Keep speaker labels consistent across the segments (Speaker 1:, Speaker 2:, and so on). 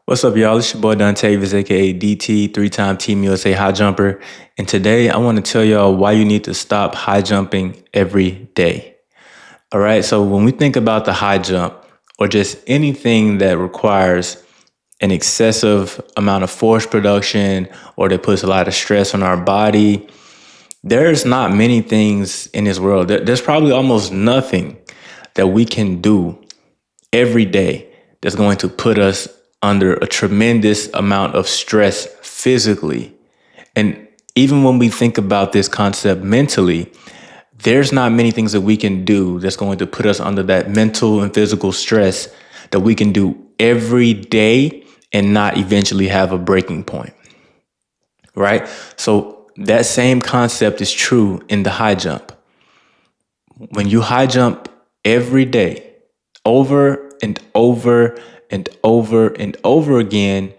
Speaker 1: What's up, y'all? It's your boy Dontavious, aka DT, three-time Team USA high jumper. And today I want to tell y'all why you need to stop high jumping every day. All right, so when we think about the high jump or just anything that requires an excessive amount of force production or that puts a lot of stress on our body, there's not many things in this world. There's probably almost nothing that we can do every day that's going to put us under a tremendous amount of stress physically. And even when we think about this concept mentally, there's not many things that we can do that's going to put us under that mental and physical stress that we can do every day and not eventually have a breaking point, right? So that same concept is true in the high jump. When you high jump every day, over and over and over and over again,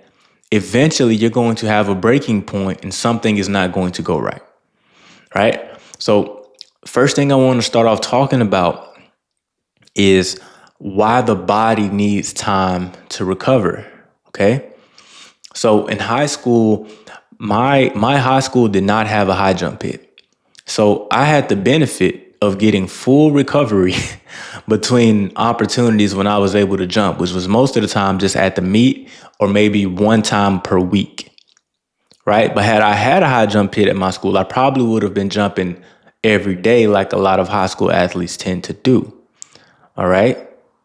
Speaker 1: eventually you're going to have a breaking point and something is not going to go right, right? So first thing I want to start off talking about is why the body needs time to recover, okay? So in high school, my high school did not have a high jump pit. So I had the benefit of getting full recovery between opportunities when I was able to jump, which was most of the time just at the meet or maybe one time per week, right? But had I had a high jump pit at my school, I probably would have been jumping every day like a lot of high school athletes tend to do, all right?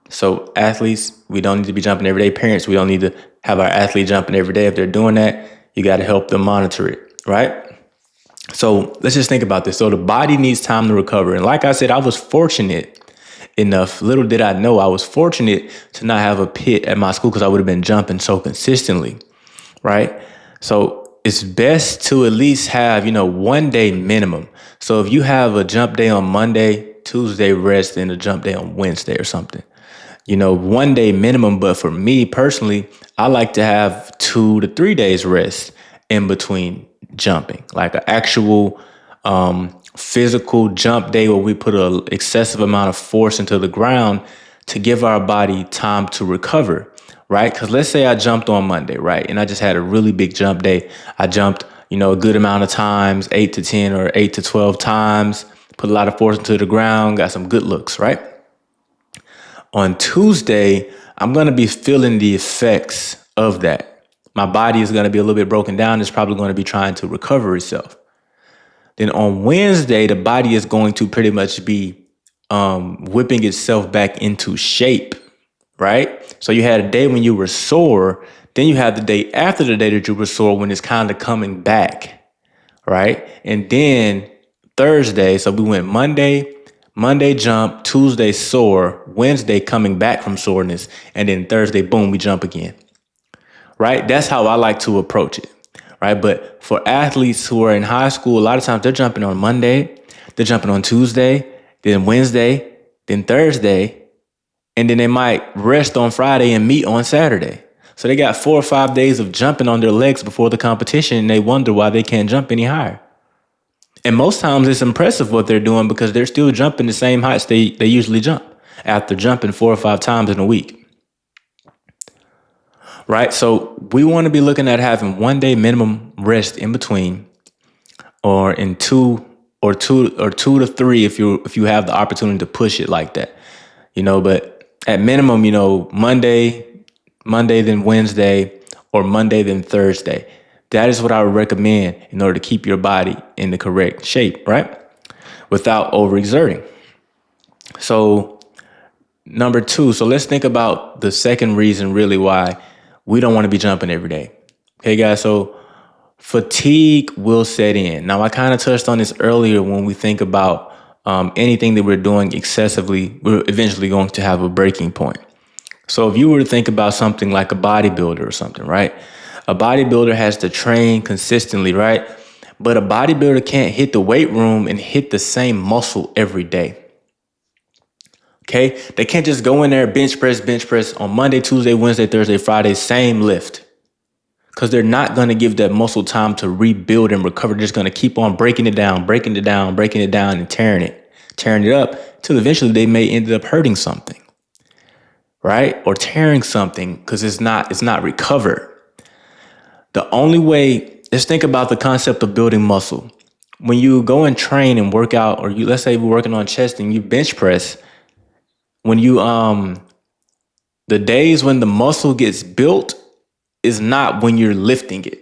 Speaker 1: So athletes, we don't need to be jumping every day. Parents, we don't need to have our athlete jumping every day. If they're doing that, you got to help them monitor it, right? So let's just think about this. So the body needs time to recover. And like I said, I was fortunate enough, little did I know, I was fortunate to not have a pit at my school because I would have been jumping so consistently, right? So it's best to at least have, 1 day minimum. So if you have a jump day on Monday, Tuesday rest, and a jump day on Wednesday or something, 1 day minimum. But for me personally, I like to have 2 to 3 days rest in between jumping, like an actual physical jump day where we put an excessive amount of force into the ground to give our body time to recover, right? Because let's say I jumped on Monday, right? And I just had a really big jump day. I jumped, a good amount of times, 8 to 10 or 8 to 12 times, put a lot of force into the ground, got some good looks, right? On Tuesday, I'm going to be feeling the effects of that. My body is going to be a little bit broken down. It's probably going to be trying to recover itself. Then on Wednesday, the body is going to pretty much be whipping itself back into shape, right? So you had a day when you were sore. Then you have the day after the day that you were sore when it's kind of coming back, right? And then Thursday, so we went Monday jump, Tuesday sore, Wednesday coming back from soreness, and then Thursday, boom, we jump again, right? That's how I like to approach it, right? But for athletes who are in high school, a lot of times they're jumping on Monday, they're jumping on Tuesday, then Wednesday, then Thursday, and then they might rest on Friday and meet on Saturday. So they got 4 or 5 days of jumping on their legs before the competition, and they wonder why they can't jump any higher. And most times it's impressive what they're doing because they're still jumping the same heights they usually jump after jumping 4 or 5 times in a week. Right? So we want to be looking at having 1 day minimum rest in between, or in two to three if you have the opportunity to push it like that. But at minimum, Monday then Wednesday, or Monday then Thursday. That is what I would recommend in order to keep your body in the correct shape, right? Without overexerting. So number 2, so let's think about the second reason really why we don't want to be jumping every day. Okay, guys, so fatigue will set in. Now, I kind of touched on this earlier when we think about anything that we're doing excessively, we're eventually going to have a breaking point. So if you were to think about something like a bodybuilder or something, right? A bodybuilder has to train consistently, right? But a bodybuilder can't hit the weight room and hit the same muscle every day. Okay? They can't just go in there, bench press on Monday, Tuesday, Wednesday, Thursday, Friday, same lift. Because they're not going to give that muscle time to rebuild and recover. They're just going to keep on breaking it down, and tearing it up till eventually they may end up hurting something. right? Or tearing something because it's not recovered. The only way, let's think about the concept of building muscle. When you go and train and work out, or let's say we're working on chest and you bench press, when you the days when the muscle gets built is not when you're lifting it.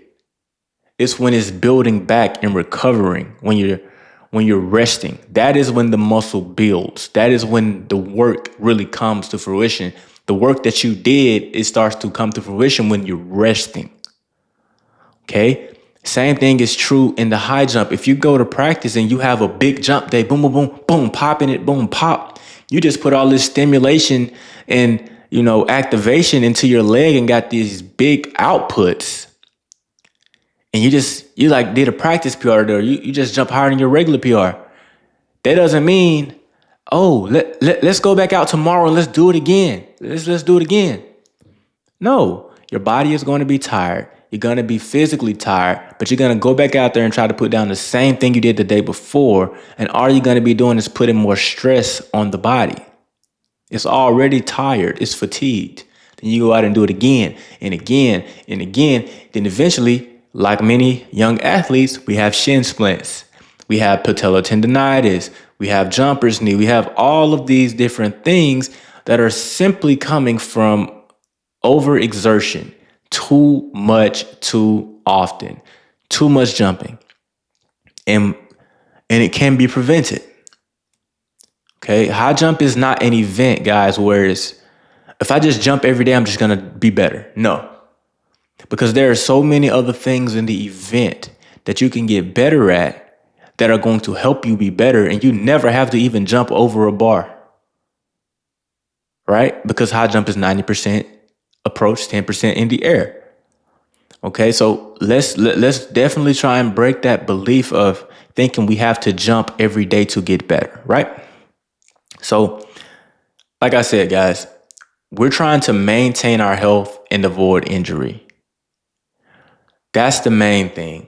Speaker 1: It's when it's building back and recovering, when you're resting. That is when the muscle builds. That is when the work really comes to fruition. The work that you did, it starts to come to fruition when you're resting. Okay? Same thing is true in the high jump. If you go to practice and you have a big jump day, boom, boom, boom, boom, popping it, boom, pop. You just put all this stimulation and, activation into your leg and got these big outputs. And you like did a practice PR there. You just jump higher than your regular PR. That doesn't mean, oh, let's go back out tomorrow and let's do it again. Let's do it again. No, your body is going to be tired. You're going to be physically tired, but you're going to go back out there and try to put down the same thing you did the day before. And all you're going to be doing is putting more stress on the body. It's already tired. It's fatigued. Then you go out and do it again and again and again. Then eventually, like many young athletes, we have shin splints. We have patellotendinitis. We have jumper's knee. We have all of these different things that are simply coming from overexertion, too much, too often, too much jumping. And it can be prevented. Okay, high jump is not an event, guys, where if I just jump every day, I'm just going to be better. No, because there are so many other things in the event that you can get better at that are going to help you be better, and you never have to even jump over a bar, right? Because high jump is 90% approach, 10% in the air. Okay, so let's definitely try and break that belief of thinking we have to jump every day to get better, right? So, like I said, guys, we're trying to maintain our health and avoid injury. That's the main thing.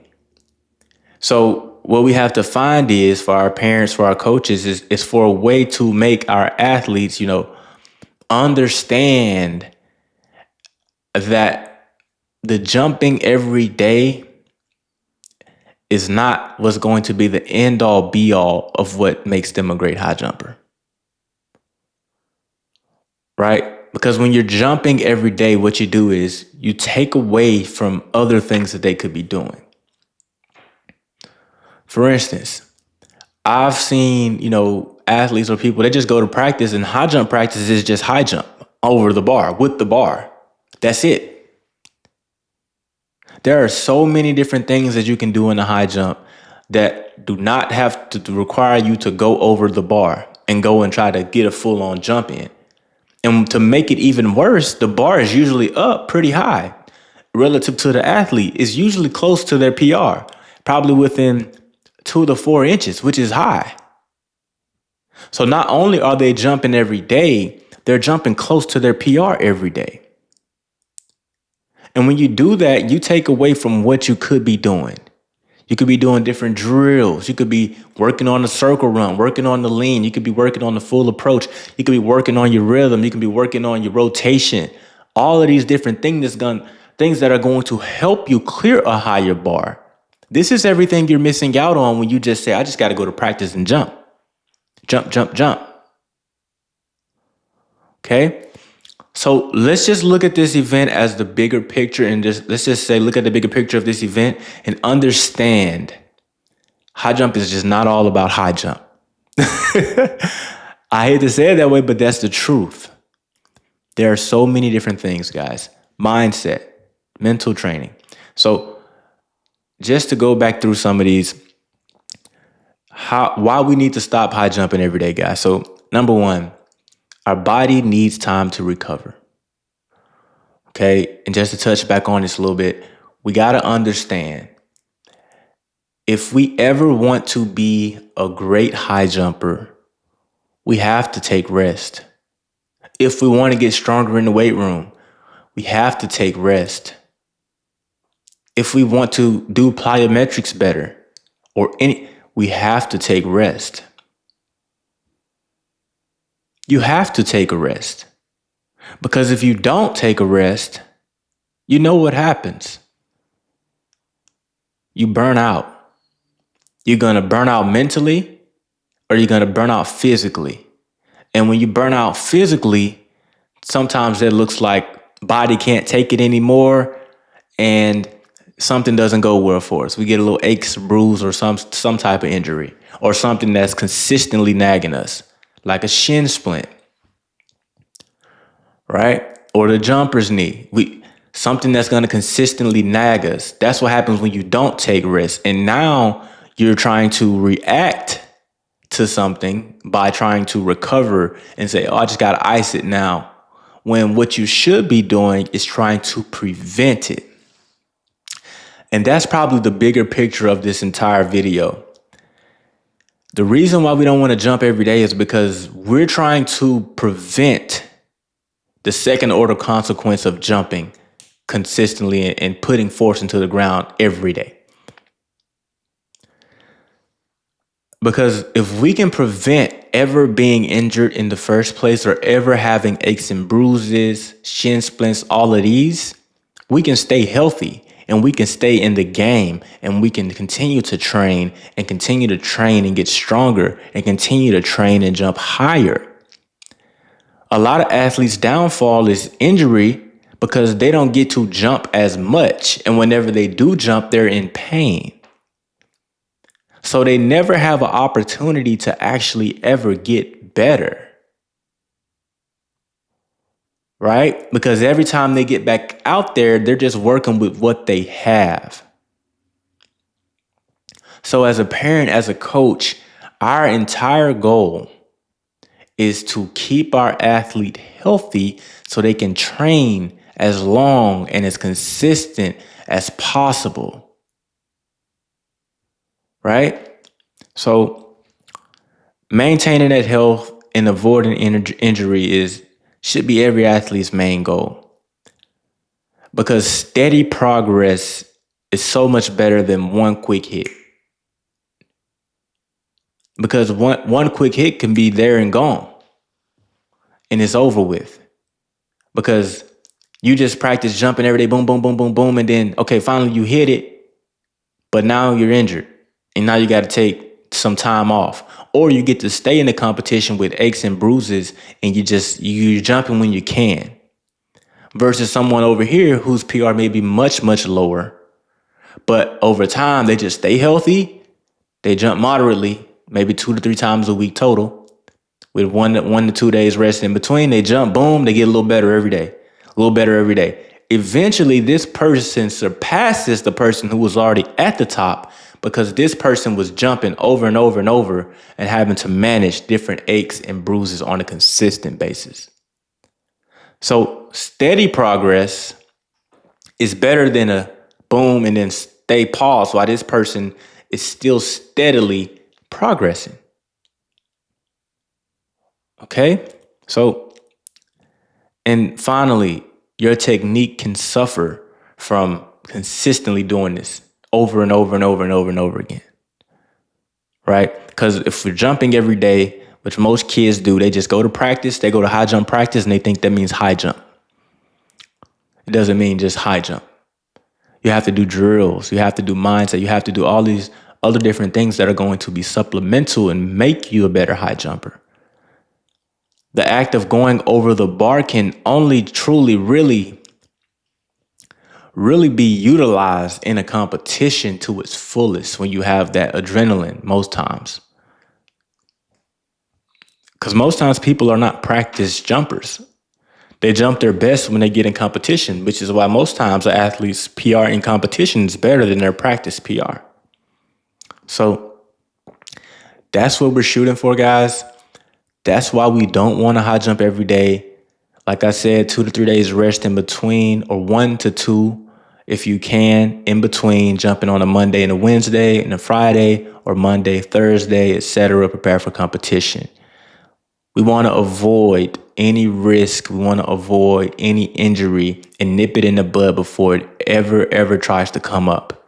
Speaker 1: So what we have to find is, for our parents, for our coaches, is for a way to make our athletes, understand that the jumping every day is not what's going to be the end all be all of what makes them a great high jumper. Right? Because when you're jumping every day, what you do is you take away from other things that they could be doing. For instance, I've seen, athletes or people, they just go to practice, and high jump practice is just high jump over the bar, with the bar. That's it. There are so many different things that you can do in a high jump that do not have to require you to go over the bar and go and try to get a full on jump in. And to make it even worse, the bar is usually up pretty high relative to the athlete. It's usually close to their PR, probably within 2 to 4 inches, which is high. So not only are they jumping every day, they're jumping close to their PR every day. And when you do that, you take away from what you could be doing. You could be doing different drills. You could be working on the circle run, working on the lean. You could be working on the full approach. You could be working on your rhythm. You can be working on your rotation. All of these different things that are going to help you clear a higher bar. This is everything you're missing out on when you just say, I just got to go to practice and jump. Jump, jump, jump. Okay? So let's just look at this event as the bigger picture, and let's just say, look at the bigger picture of this event and understand high jump is just not all about high jump. I hate to say it that way, but that's the truth. There are so many different things, guys. Mindset, mental training. So just to go back through some of these, why we need to stop high jumping every day, guys. So number one, our body needs time to recover. Okay, and just to touch back on this a little bit, we got to understand, if we ever want to be a great high jumper, we have to take rest. If we want to get stronger in the weight room, we have to take rest. If we want to do plyometrics better, we have to take rest. You have to take a rest. Because if you don't take a rest, you know what happens. You burn out. You're going to burn out mentally or you're going to burn out physically. And when you burn out physically, sometimes that looks like body can't take it anymore and something doesn't go well for us. We get a little aches, bruise, or some type of injury, or something that's consistently nagging us, like a shin splint, right? Or the jumper's knee. Something that's going to consistently nag us. That's what happens when you don't take risks. And now you're trying to react to something by trying to recover and say, oh, I just got to ice it now. When what you should be doing is trying to prevent it. And that's probably the bigger picture of this entire video. The reason why we don't want to jump every day is because we're trying to prevent the second order consequence of jumping consistently and putting force into the ground every day. Because if we can prevent ever being injured in the first place or ever having aches and bruises, shin splints, all of these, we can stay healthy and we can stay in the game and we can continue to train and get stronger and continue to train and jump higher. A lot of athletes' downfall is injury because they don't get to jump as much. And whenever they do jump, they're in pain. So they never have an opportunity to actually ever get better. Right? Because every time they get back out there, they're just working with what they have. So as a parent, as a coach, our entire goal is to keep our athlete healthy so they can train as long and as consistent as possible. Right? So maintaining that health and avoiding injury should be every athlete's main goal. Because steady progress is so much better than one quick hit. Because one quick hit can be there and gone. And it's over with. Because you just practice jumping every day, boom, boom, boom, boom, boom. And then, okay, finally you hit it. But now you're injured. And now you got to take some time off. Or you get to stay in the competition with aches and bruises and you're jumping when you can. Versus someone over here whose PR may be much, much lower. But over time, they just stay healthy. They jump moderately, maybe 2 to 3 times a week total. With 1 to 2 days rest in between, they jump, boom, they get a little better every day. A little better every day. Eventually, this person surpasses the person who was already at the top because this person was jumping over and over and over and having to manage different aches and bruises on a consistent basis. So steady progress is better than a boom and then stay paused while this person is still steadily progressing. Okay? So, and finally, your technique can suffer from consistently doing this over and over and over and over and over again. Right? Because if we're jumping every day, which most kids do, they just go to practice, they go to high jump practice, and they think that means high jump. It doesn't mean just high jump. You have to do drills. You have to do mindset. You have to do all these other different things that are going to be supplemental and make you a better high jumper. The act of going over the bar can only truly, really be utilized in a competition to its fullest when you have that adrenaline most times. Because most times people are not practice jumpers. They jump their best when they get in competition, which is why most times an athlete's PR in competition is better than their practice PR. So that's what we're shooting for, guys. That's why we don't want to high jump every day. Like I said, 2 to 3 days rest in between, or 1 to 2 if you can, in between jumping on a Monday and a Wednesday and a Friday, or Monday, Thursday, etc. Prepare for competition. We want to avoid any risk. We want to avoid any injury and nip it in the bud before it ever tries to come up.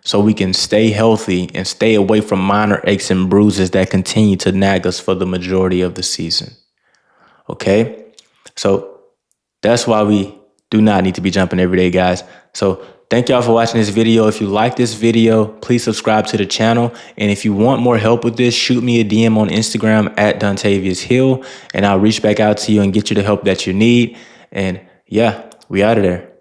Speaker 1: So we can stay healthy and stay away from minor aches and bruises that continue to nag us for the majority of the season. Okay? So That's why we do not need to be jumping every day, guys. So thank y'all for watching this video. If you like this video, please subscribe to the channel. And if you want more help with this, shoot me a DM on Instagram at Dontavious Hill, and I'll reach back out to you and get you the help that you need. And yeah, we out of there.